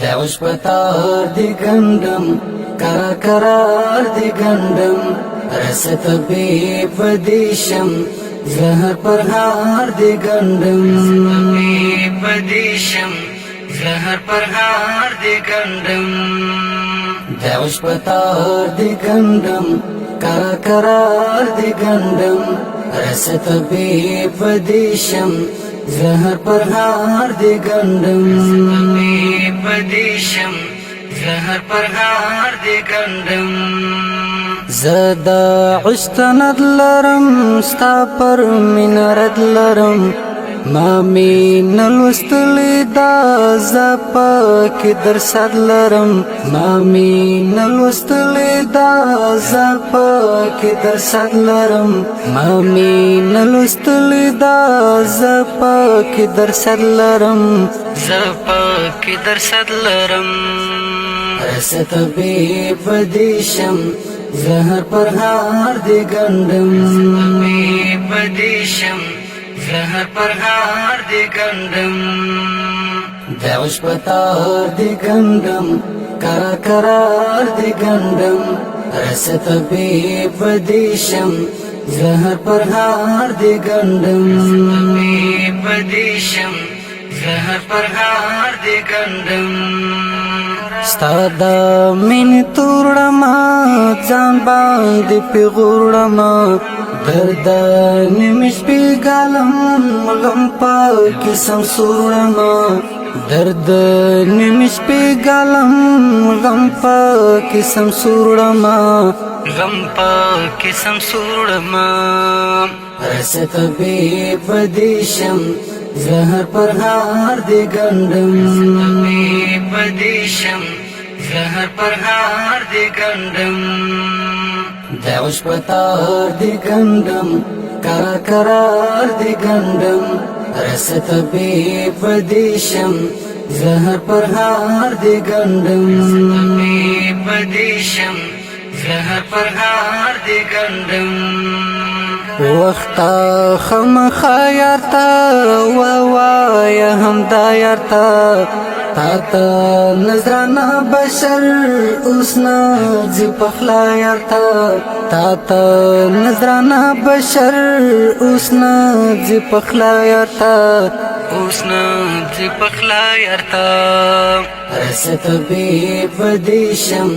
دعوش پتار دی گندم کرار دی گندم رست بی پدیشم زهر پرهار دی گندم پدیشم زهر پرهار دی گندم دعوش پتار دی گندم کرار دی گندم رست بی پدیشم زهر پرهار دی گندم پدیشم زهر پرهار دی گندم زدا عشتند لرم ستا پر منرد لرم ما مین الوستلی دا زپا کی در صد لرم ما مین الوستلی دا زپا کی در صد لرم ما مین الوستلی دا زپا کی در صد لرم زپا کی در صد لرم رست بی پدیشم زهر پرهار دی گندم بی پدیشم زهر پرهار دی گندم دعوش پتار دی گندم کرار دی گندم رست بی پدیشم زهر پرهار دی گندم بی پدیشم زهر پرهار دی گندم ستا من توڑما جان باندې پیغورما درد نمش پیغالم غم پاکی سمسورما درد نمش پیغالم غم پاکی سمسورما غم پاکی سمسورما رست بی پدیشم زهر پرهار دی گندم بی پدیشم زهر پرهار دی گندم دعوش پتار دی گندم کرار دی گندم رست بی پدیشم زهر پرهار دی گندم بی پدیشم زهر پرهار دی گندم وقتا خم خیارتا ووایا هم دایارتا تاتا نظرانا بشر اسنا زی پخلا یارتا تاتا نظرانا بشر اسنا زی پخلا یارتا اسنا زی پخلا یارتا رست بی پدیشم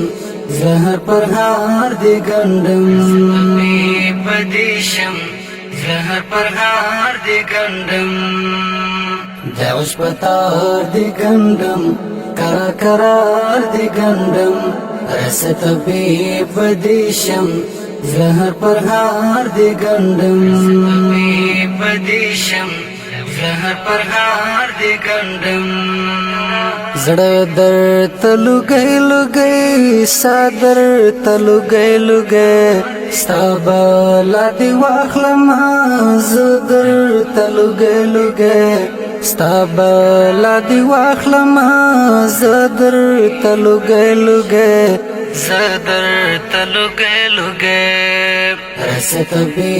زهر پرهار دی گندم بی پدیشم زهر پرهار دی گندم دعوش پتار دی گندم کرار دی گندم رست بی پدیشم زهر پرهار دی گندم بی پدیشم زهر پرهار دی گندم زړه در تلو گئی صدر تلو گئی ستا بالا دی واخلم زدر تلو گئی ستا بالا دی واخلم زدر تلو گئی زدر تلو گئی رست بی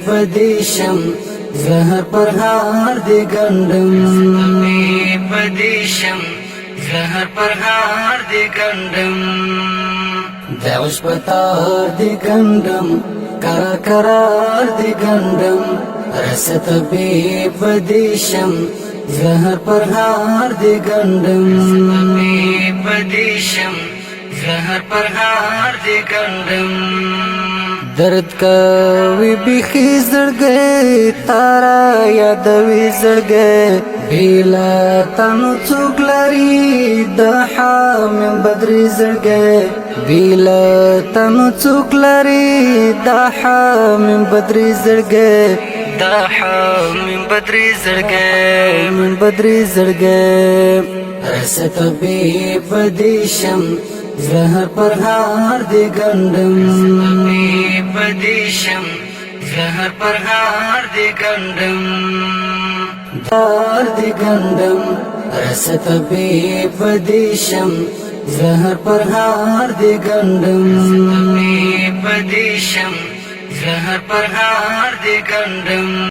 پدیشم زهر پرهار دی گندم بی پدیشم زهر پرهار دی گندم دعوش پتار دی گندم کرار دی گندم رست بی پدیشم زهر پرهار دی گندم بی پدیشم زهر پرهار دی گندم درد کوي بخي زړګي تارا یادوي زړګي بیلا تنو څوک لري د حامم بدري زړګي بیلا تنو څوک لري د حامم بدري زړګي د حامم بدري زړګي من بدري زړګي رست بی پدیشم زهر پرهار دی گندم بی پدیشم زهر پرهار دی گندم دار دی گندم رست بی پدیشم زهر پرهار دی گندم بی پدیشم زهر پرهار دی گندم